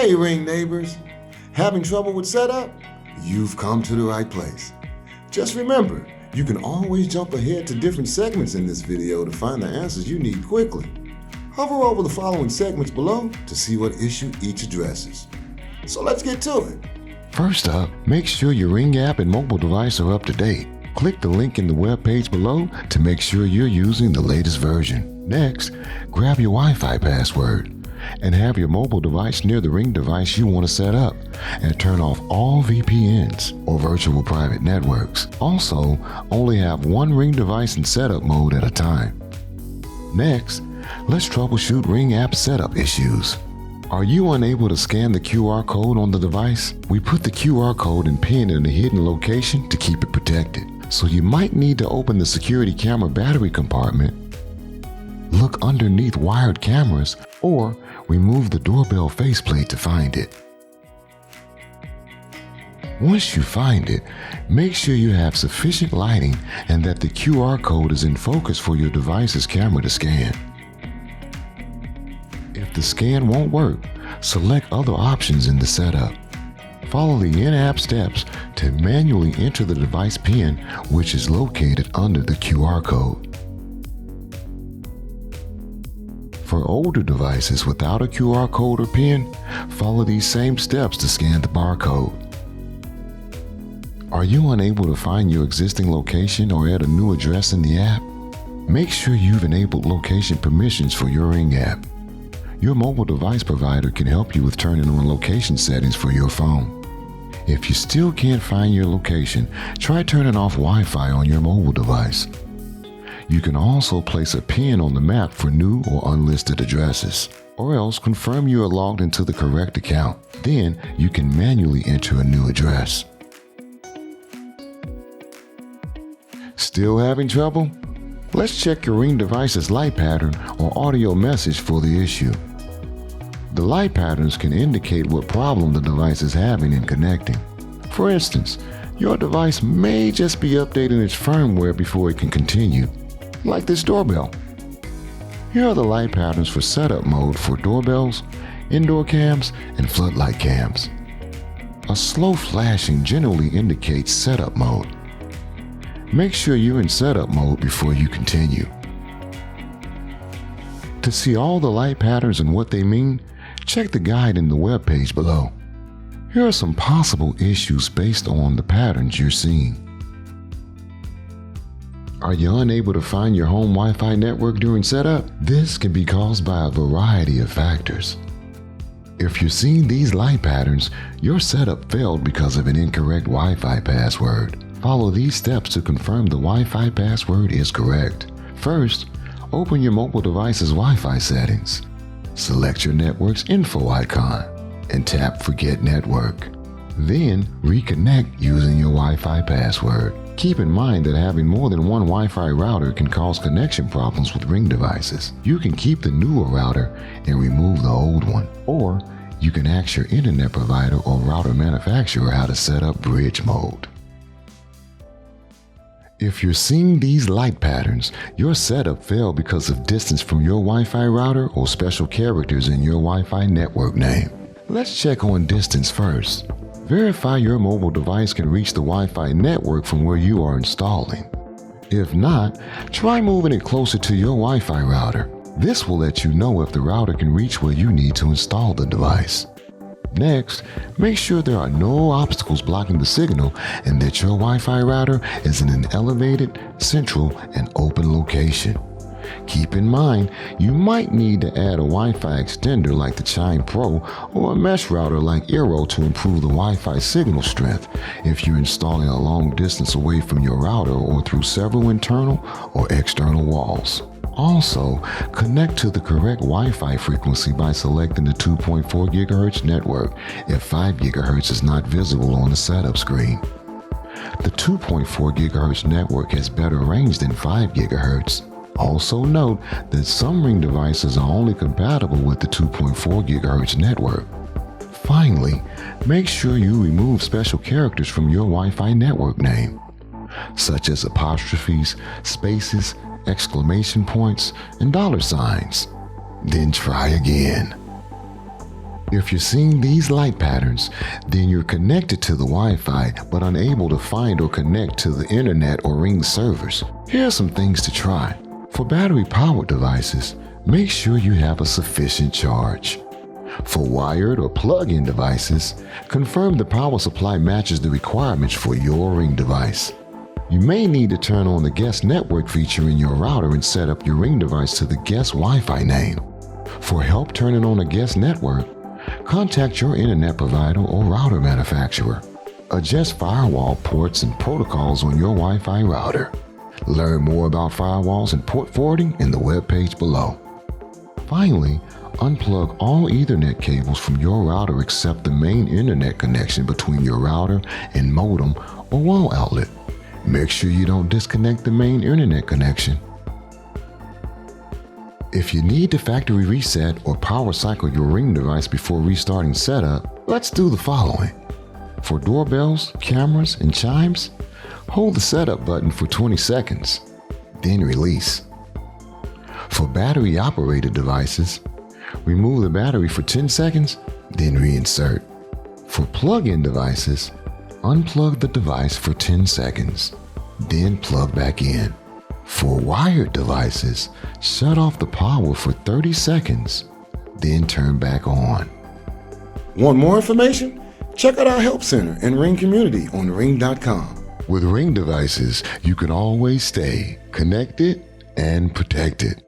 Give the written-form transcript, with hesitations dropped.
Hey Ring neighbors, having trouble with setup? You've come to the right place. Just remember, you can always jump ahead to different segments in this video to find the answers you need quickly. Hover over the following segments below to see what issue each addresses. So let's get to it. First up, make sure your Ring app and mobile device are up to date. Click the link in the web page below to make sure you're using the latest version. Next, grab your Wi-Fi password and have your mobile device near the Ring device you want to set up, and turn off all VPNs or virtual private networks. Also, only have one Ring device in setup mode at a time. Next, let's troubleshoot Ring app setup issues. Are you unable to scan the QR code on the device? We put the QR code and pin in a hidden location to keep it protected. So you might need to open the security camera battery compartment, look underneath wired cameras, or remove the doorbell faceplate to find it. Once you find it, make sure you have sufficient lighting and that the QR code is in focus for your device's camera to scan. If the scan won't work, select other options in the setup. Follow the in-app steps to manually enter the device PIN, which is located under the QR code. For older devices without a QR code or PIN, follow these same steps to scan the barcode. Are you unable to find your existing location or add a new address in the app? Make sure you've enabled location permissions for your Ring app. Your mobile device provider can help you with turning on location settings for your phone. If you still can't find your location, try turning off Wi-Fi on your mobile device. You can also place a pin on the map for new or unlisted addresses, or else confirm you are logged into the correct account. Then you can manually enter a new address. Still having trouble? Let's check your Ring device's light pattern or audio message for the issue. The light patterns can indicate what problem the device is having in connecting. For instance, your device may just be updating its firmware before it can continue, like this doorbell. Here are the light patterns for setup mode for doorbells, indoor cams, and floodlight cams. A slow flashing generally indicates setup mode. Make sure you're in setup mode before you continue. To see all the light patterns and what they mean, check the guide in the web page below. Here are some possible issues based on the patterns you're seeing. Are you unable to find your home Wi-Fi network during setup? This can be caused by a variety of factors. If you're seeing these light patterns, your setup failed because of an incorrect Wi-Fi password. Follow these steps to confirm the Wi-Fi password is correct. First, open your mobile device's Wi-Fi settings. Select your network's info icon and tap Forget Network. Then reconnect using your Wi-Fi password. Keep in mind that having more than one Wi-Fi router can cause connection problems with Ring devices. You can keep the newer router and remove the old one, or you can ask your internet provider or router manufacturer how to set up bridge mode. If you're seeing these light patterns, your setup failed because of distance from your Wi-Fi router or special characters in your Wi-Fi network name. Let's check on distance first. Verify your mobile device can reach the Wi-Fi network from where you are installing. If not, try moving it closer to your Wi-Fi router. This will let you know if the router can reach where you need to install the device. Next, make sure there are no obstacles blocking the signal and that your Wi-Fi router is in an elevated, central, and open location. Keep in mind, you might need to add a Wi-Fi extender like the Chime Pro or a mesh router like Eero to improve the Wi-Fi signal strength if you're installing a long distance away from your router or through several internal or external walls. Also, connect to the correct Wi-Fi frequency by selecting the 2.4 GHz network if 5 GHz is not visible on the setup screen. The 2.4 GHz network has better range than 5 GHz. Also note that some Ring devices are only compatible with the 2.4 GHz network. Finally, make sure you remove special characters from your Wi-Fi network name, such as apostrophes, spaces, exclamation points, and $signs. Then try again. If you're seeing these light patterns, then you're connected to the Wi-Fi but unable to find or connect to the internet or Ring servers. Here are some things to try. For battery-powered devices, make sure you have a sufficient charge. For wired or plug-in devices, confirm the power supply matches the requirements for your Ring device. You may need to turn on the guest network feature in your router and set up your Ring device to the guest Wi-Fi name. For help turning on a guest network, contact your internet provider or router manufacturer. Adjust firewall ports and protocols on your Wi-Fi router. Learn more about firewalls and port forwarding in the webpage below. Finally, unplug all Ethernet cables from your router except the main internet connection between your router and modem or wall outlet. Make sure you don't disconnect the main internet connection. If you need to factory reset or power cycle your Ring device before restarting setup, let's do the following. For doorbells, cameras, and chimes, hold the setup button for 20 seconds, then release. For battery-operated devices, remove the battery for 10 seconds, then reinsert. For plug-in devices, unplug the device for 10 seconds, then plug back in. For wired devices, shut off the power for 30 seconds, then turn back on. Want more information? Check out our Help Center and Ring community on ring.com. With Ring devices, you can always stay connected and protected.